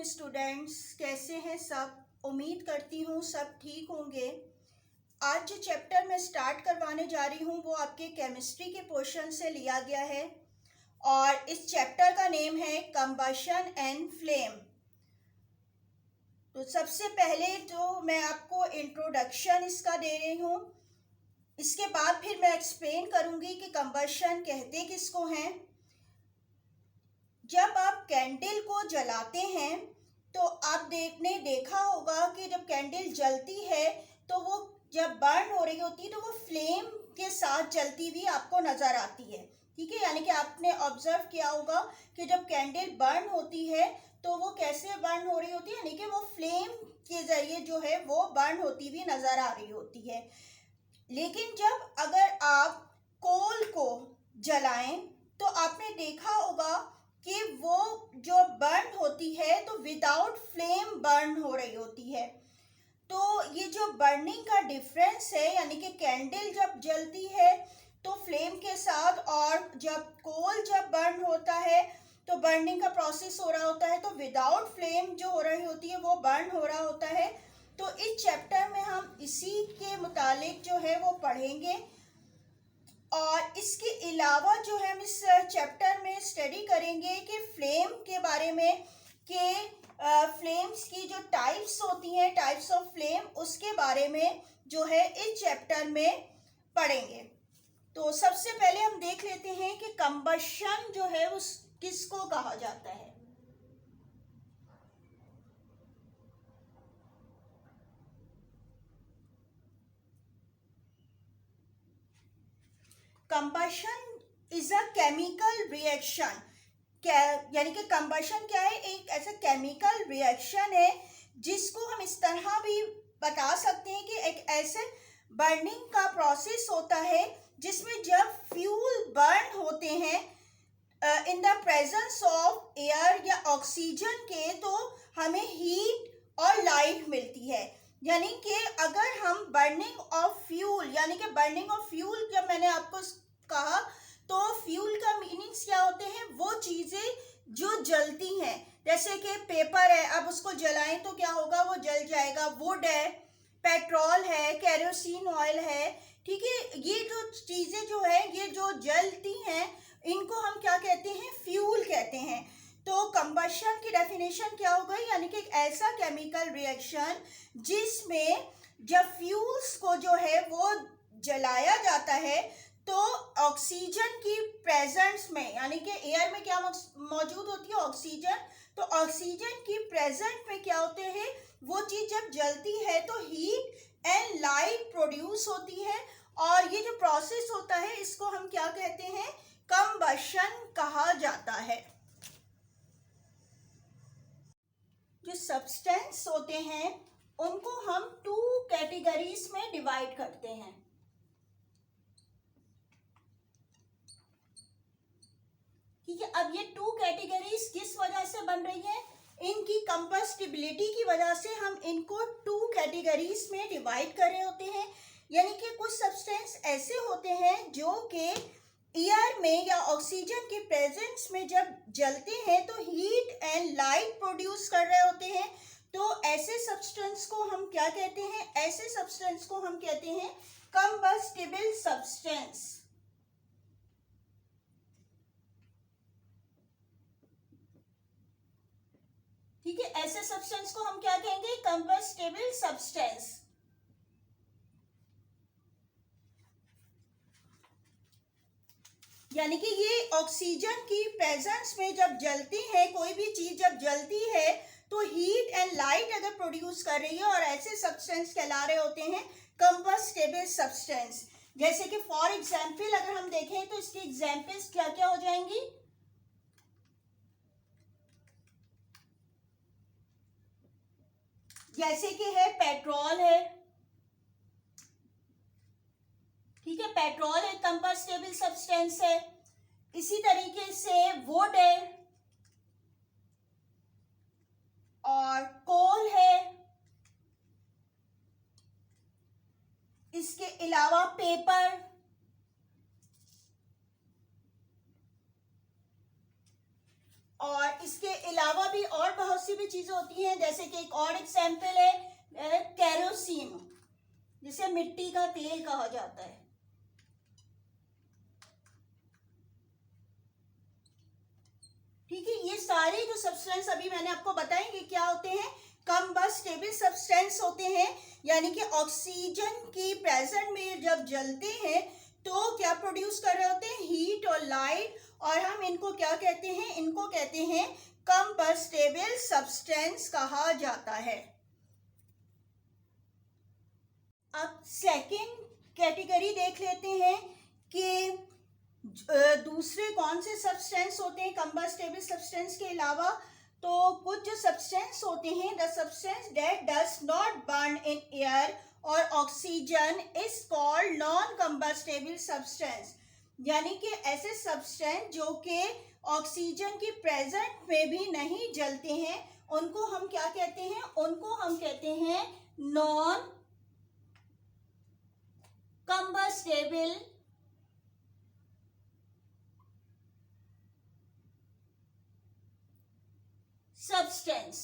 Students, कैसे हैं सब। उम्मीद करती हूँ सब ठीक होंगे। आज जो चैप्टर मैं स्टार्ट करवाने जा रही हूँ वो आपके केमिस्ट्री के पोर्शन से लिया गया है और इस चैप्टर का नेम है कंबशन एंड फ्लेम। तो सबसे पहले जो मैं आपको इंट्रोडक्शन इसका दे रही हूँ, इसके बाद फिर मैं एक्सप्लेन करूँगी कि कंबशन कहते किसको हैं। जब आप कैंडल को जलाते हैं तो आपने देखा होगा कि जब कैंडल जलती है तो वो जब बर्न हो रही होती है तो वो फ्लेम के साथ जलती हुई आपको नज़र आती है। ठीक है, यानी कि आपने ऑब्जर्व किया होगा कि जब कैंडल बर्न होती है तो वो कैसे बर्न हो रही होती है, यानी कि वो फ्लेम के जरिए जो है वो बर्न होती हुई नज़र आ रही होती है। लेकिन जब अगर आप कोल को जलाएं तो आपने देखा होगा कि वो जो बर्न होती है तो विदाउट फ्लेम बर्न हो रही होती है। तो ये जो बर्निंग का डिफरेंस है, यानी कि कैंडल जब जलती है तो फ्लेम के साथ, और जब कोल जब बर्न होता है तो बर्निंग का प्रोसेस हो रहा होता है, तो विदाउट फ्लेम जो हो रही होती है वो बर्न हो रहा होता है। तो इस चैप्टर में हम इसी के मुतालिक जो है वो पढ़ेंगे और इसके अलावा जो है हम इस चैप्टर में स्टडी करेंगे कि फ्लेम के बारे में, कि फ्लेम्स की जो टाइप्स होती हैं, टाइप्स ऑफ फ्लेम, उसके बारे में जो है इस चैप्टर में पढ़ेंगे। तो सबसे पहले हम देख लेते हैं कि कंबशन जो है उस किसको कहा जाता है। Combustion is a chemical reaction. यानी कि कंबशन क्या है, एक ऐसा केमिकल रिएक्शन है जिसको हम इस तरह भी बता सकते हैं कि एक ऐसे बर्निंग का प्रोसेस होता है जिसमें जब फ्यूल बर्न होते हैं in the presence of air या ऑक्सीजन के, तो हमें हीट और लाइट मिलती है। यानी कि अगर हम बर्निंग ऑफ फ्यूल, यानी कि बर्निंग ऑफ फ्यूल जब मैंने आपको कहा तो फ्यूल का मीनिंग्स क्या होते हैं, वो चीज़ें जो जलती हैं, जैसे कि पेपर है, अब उसको जलाएं तो क्या होगा, वो जल जाएगा। वुड है, पेट्रोल है, केरोसिन ऑयल है। ठीक है, ये जो चीज़ें जो है ये जो जलती हैं इनको हम क्या कहते हैं, फ्यूल कहते हैं। तो कंबशन की डेफिनेशन क्या हो गई, यानी कि एक ऐसा केमिकल रिएक्शन जिसमें जब फ्यूल्स को जो है वो जलाया जाता है तो ऑक्सीजन की प्रेजेंस में, यानी कि एयर में क्या मौजूद होती है, ऑक्सीजन। तो ऑक्सीजन की प्रेजेंस में क्या होते हैं, वो चीज़ जब जलती है तो हीट एंड लाइट प्रोड्यूस होती है, और ये जो प्रोसेस होता है इसको हम क्या कहते हैं, कंबशन कहा जाता है। जो सब्सटेंस होते हैं उनको हम 2 कैटेगरीज में डिवाइड करते हैं। ठीक है, अब ये 2 कैटेगरीज किस वजह से बन रही है, इनकी कंबस्टिबिलिटी की वजह से हम इनको 2 कैटेगरीज में डिवाइड कर रहे होते हैं। यानी कि कुछ सब्सटेंस ऐसे होते हैं जो कि एयर में या ऑक्सीजन के प्रेजेंस में जब जलते हैं तो हीट एंड लाइट प्रोड्यूस कर रहे होते हैं। तो ऐसे सब्सटेंस को हम क्या कहते हैं, ऐसे सब्सटेंस को हम कहते हैं कंबस्टिबल सब्सटेंस। ठीक है, ऐसे सब्सटेंस को हम क्या कहेंगे, कंबस्टिबल सब्सटेंस। यानी कि ये ऑक्सीजन की प्रेजेंस में जब जलती है, कोई भी चीज जब जलती है तो हीट एंड लाइट अगर प्रोड्यूस कर रही है, और ऐसे सब्सटेंस कहला रहे होते हैं कंबस्टिबल सब्सटेंस। जैसे कि फॉर एग्जांपल अगर हम देखें तो इसकी एग्जांपल्स क्या क्या हो जाएंगी, जैसे कि है पेट्रोल है। ठीक है, पेट्रोल एक कंबस्टिबल सब्सटेंस है। इसी तरीके से वुड है और कोल है। इसके अलावा पेपर, और इसके अलावा भी और बहुत सी भी चीज़ें होती हैं, जैसे कि एक और एग्जाम्पल है केरोसिन, जिसे मिट्टी का तेल कहा जाता है। ठीक है, ये सारे जो सब्सटेंस अभी मैंने आपको बताएंगे क्या होते हैं, कंबस्टेबल सब्सटेंस होते हैं, यानी कि ऑक्सीजन की प्रेजेंट में जब जलते हैं तो क्या प्रोड्यूस कर रहे होते हैं, हीट और लाइट, और हम इनको क्या कहते हैं, इनको कहते हैं कंबस्टेबल सब्सटेंस कहा जाता है। अब सेकेंड कैटेगरी देख लेते हैं कि दूसरे कौन से सब्सटेंस होते हैं कंबस्टेबल सब्सटेंस के अलावा। तो कुछ जो सब्सटेंस होते हैं, the substance that does not burn in air और oxygen is called non combustible substance, यानी कि ऐसे सब्सटेंस जो कि ऑक्सीजन की प्रेजेंट में भी नहीं जलते हैं, उनको हम क्या कहते हैं, उनको हम कहते हैं नॉन कंबस्टेबल सब्सटेंस।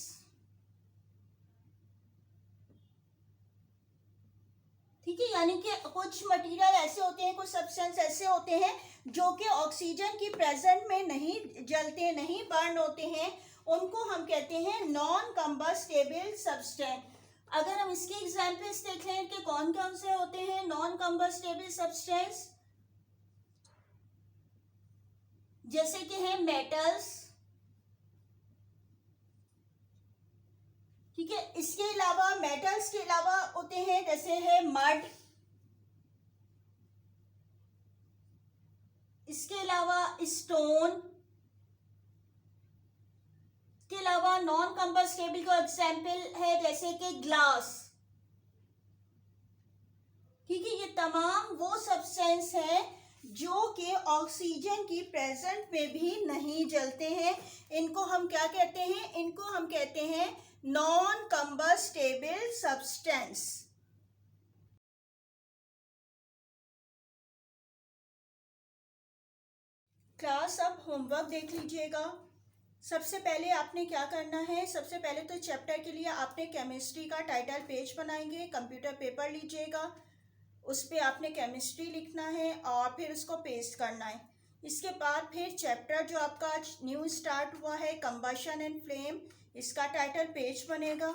ठीक है, यानी कि कुछ मटेरियल ऐसे होते हैं, कुछ सब्सटेंस ऐसे होते हैं जो कि ऑक्सीजन की प्रेजेंट में नहीं जलते, नहीं बर्न होते हैं, उनको हम कहते हैं नॉन कंबस्टेबल सब्सटेंस। अगर हम इसके एग्जांपल्स देख लें कि कौन कौन से होते हैं नॉन कंबस्टेबल सब्सटेंस, जैसे कि है मेटल्स। ठीक है, इसके अलावा मेटल्स के अलावा होते हैं जैसे है मड, इसके अलावा स्टोन, के अलावा नॉन कंबस्टेबल का एग्जाम्पल है जैसे कि ग्लास। ठीक है, ये तमाम वो सब्सटेंस है जो कि ऑक्सीजन की प्रेजेंट में भी नहीं जलते हैं, इनको हम क्या कहते हैं, इनको हम कहते हैं नॉन कंबस्टेबल सब्सटेंस। क्लास अब होमवर्क देख लीजिएगा। सबसे पहले आपने क्या करना है, सबसे पहले तो चैप्टर के लिए आपने केमिस्ट्री का टाइटल पेज बनाएंगे, कंप्यूटर पेपर लीजिएगा, उस पर आपने केमिस्ट्री लिखना है और फिर उसको पेस्ट करना है। इसके बाद फिर चैप्टर जो आपका आज न्यू स्टार्ट हुआ है कंबशन एंड फ्लेम, इसका टाइटल पेज बनेगा।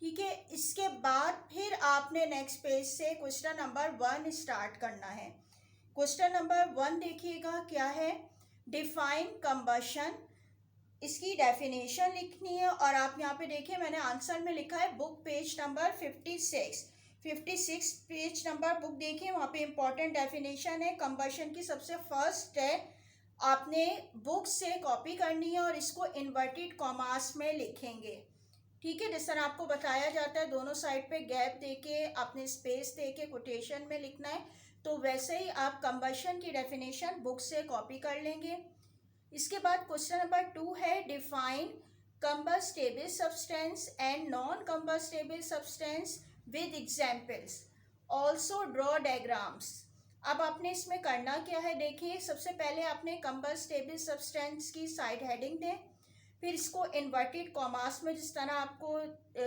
ठीक है, इसके बाद फिर आपने नेक्स्ट पेज से क्वेश्चन नंबर 1 स्टार्ट करना है। क्वेश्चन नंबर 1 देखिएगा क्या है, डिफाइन कंबशन, इसकी डेफिनेशन लिखनी है। और आप यहाँ पे देखिए मैंने आंसर में लिखा है book page number 56 page number book देखिए, वहाँ पे इंपॉर्टेंट डेफिनेशन है कंबशन की। सबसे फर्स्ट है आपने बुक से कॉपी करनी है और इसको इन्वर्टेड कॉमास में लिखेंगे। ठीक है, जिस तरह आपको बताया जाता है दोनों साइड पे गैप देके आपने स्पेस देके कोटेशन में लिखना है, तो वैसे ही आप कंबशन की डेफिनेशन बुक से कॉपी कर लेंगे। इसके बाद क्वेश्चन नंबर 2 है define combustible substance and non combustible substance with examples, also draw diagrams. अब आपने इसमें करना क्या है, देखिए सबसे पहले आपने कंबस्टेबल सब्सटेंस की साइड हेडिंग दें, फिर इसको इन्वर्टेड कॉमास में जिस तरह आपको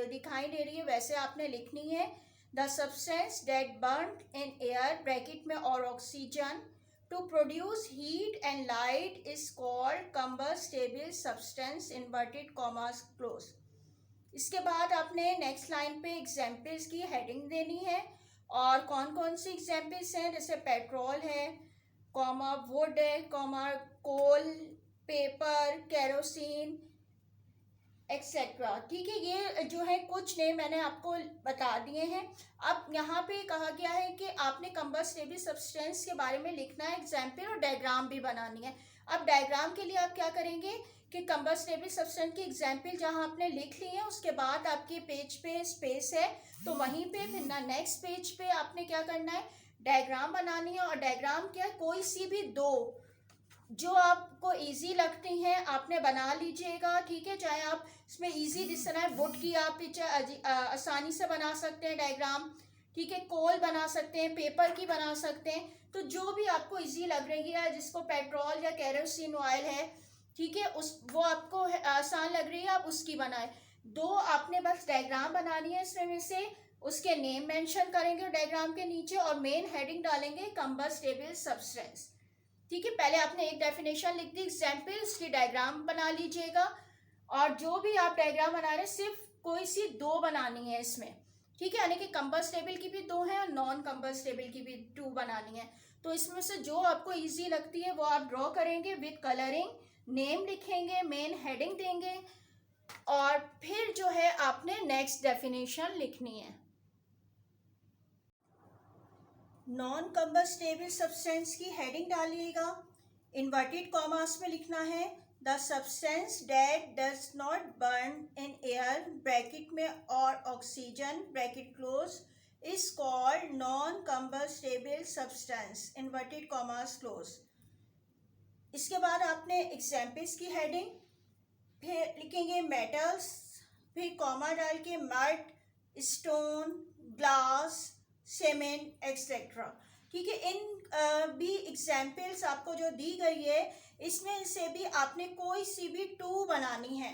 दिखाई दे रही है वैसे आपने लिखनी है, the substance that burn in air bracket में और oxygen to produce heat and light is called combustible substance inverted commas close। इसके बाद आपने नेक्स्ट लाइन पे एग्जाम्पल्स की हेडिंग देनी है, और कौन कौन सी एग्जाम्पल्स हैं, जैसे पेट्रोल है, कॉमा वुड है, कॉमा कोल, पेपर, केरोसिन एक्सेट्रा। ठीक है, ये जो है कुछ नेम मैंने आपको बता दिए हैं। अब यहाँ पे कहा गया है कि आपने कंबस्टेबल सब्सटेंस के बारे में लिखना है एग्जाम्पल और डायग्राम भी बनानी है। अब डायग्राम के लिए आप क्या करेंगे कि कंबस्टेबल सब्सटेंस की एग्जाम्पल जहाँ आपने लिख ली है उसके बाद आपके पेज पे स्पेस है तो वहीं पे फिर ना नेक्स्ट पेज पे आपने क्या करना है, डायग्राम बनानी है। और डायग्राम क्या है, कोई सी भी दो जो आपको इजी लगती हैं आपने बना लीजिएगा। ठीक है, चाहे आप इसमें इजी जिस तरह वुड की आप आसानी से बना सकते हैं डायग्राम, ठीक है, कोल बना सकते हैं, पेपर की बना सकते हैं, तो जो भी आपको इजी लग रही है, जिसको पेट्रोल या केरोसिन ऑयल है ठीक है, उस वो आपको आसान लग रही है, आप उसकी बनाए। दो आपने बस डायग्राम बनानी है इसमें से, उसके नेम मेंशन करेंगे डायग्राम के नीचे और मेन हेडिंग डालेंगे कंबस्टेबल सब्सटेंस। ठीक है, पहले आपने एक डेफिनेशन लिख दी, एग्जाम्पल, उसकी डायग्राम बना लीजिएगा। और जो भी आप डायग्राम बना रहे हैं सिर्फ कोई सी दो बनानी है इसमें। ठीक है, यानी कि कंबस्टेबल की भी दो है और नॉन कंबस्टेबल की भी 2 बनानी है। तो इसमें से जो आपको इजी लगती है वो आप ड्रॉ करेंगे विद कलरिंग, नेम लिखेंगे, मेन हेडिंग देंगे और फिर जो है आपने नेक्स्ट डेफिनेशन लिखनी है। नॉन कंबस्टेबल सब्सटेंस की हेडिंग डालिएगा, इन्वर्टेड कॉमास में लिखना है, the substance that does not burn in air bracket में और oxygen bracket close is called non combustible substance, inverted commas close. इसके बाद आपने एग्जाम्पल्स की हेडिंग, फिर लिखेंगे मेटल्स, फिर कॉमा डाल के mud, stone, glass, cement etcetera. ठीक है, इन भी एग्जाम्पल्स आपको जो दी गई है इसमें से भी आपने कोई सी भी 2 बनानी है।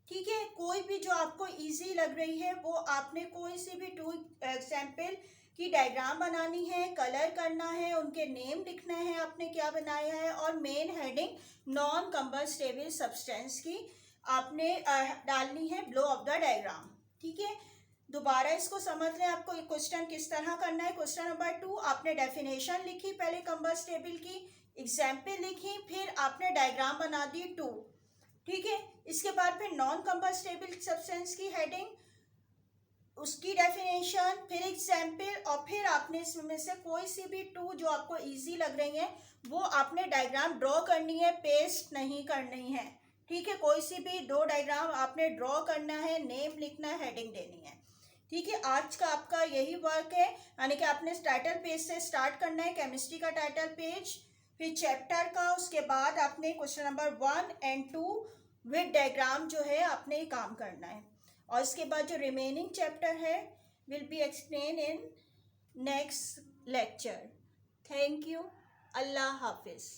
ठीक है, कोई भी जो आपको इजी लग रही है वो आपने कोई सी भी 2 एग्जाम्पल की डायग्राम बनानी है, कलर करना है, उनके नेम लिखना है आपने क्या बनाया है और main heading non combustible substance की आपने डालनी है बिलो ऑफ द डायग्राम। ठीक है, दोबारा इसको समझ लें आपको ये क्वेश्चन किस तरह करना है। क्वेश्चन नंबर 2, आपने डेफिनेशन लिखी पहले कंबस्टेबल की, एग्जाम्पल लिखी, फिर आपने डायग्राम बना दी 2। ठीक है, इसके बाद फिर नॉन कंबस्टेबल सब्सटेंस की हेडिंग, उसकी डेफिनेशन, फिर एग्जाम्पल और फिर आपने इसमें से कोई सी भी 2 जो आपको इजी लग रही है वो आपने डायग्राम ड्रॉ करनी है, पेस्ट नहीं करनी है। ठीक है, कोई सी भी 2 डायग्राम आपने ड्रॉ करना है, नेम लिखना है, हेडिंग देनी है। ठीक है, आज का आपका यही वर्क है, यानी कि आपने टाइटल पेज से स्टार्ट करना है, केमिस्ट्री का टाइटल पेज, फिर चैप्टर का, उसके बाद आपने question number 1 and 2 with diagram जो है आपने काम करना है और इसके बाद जो रिमेनिंग चैप्टर है will be explain in next lecture. Thank you, अल्लाह हाफिज़।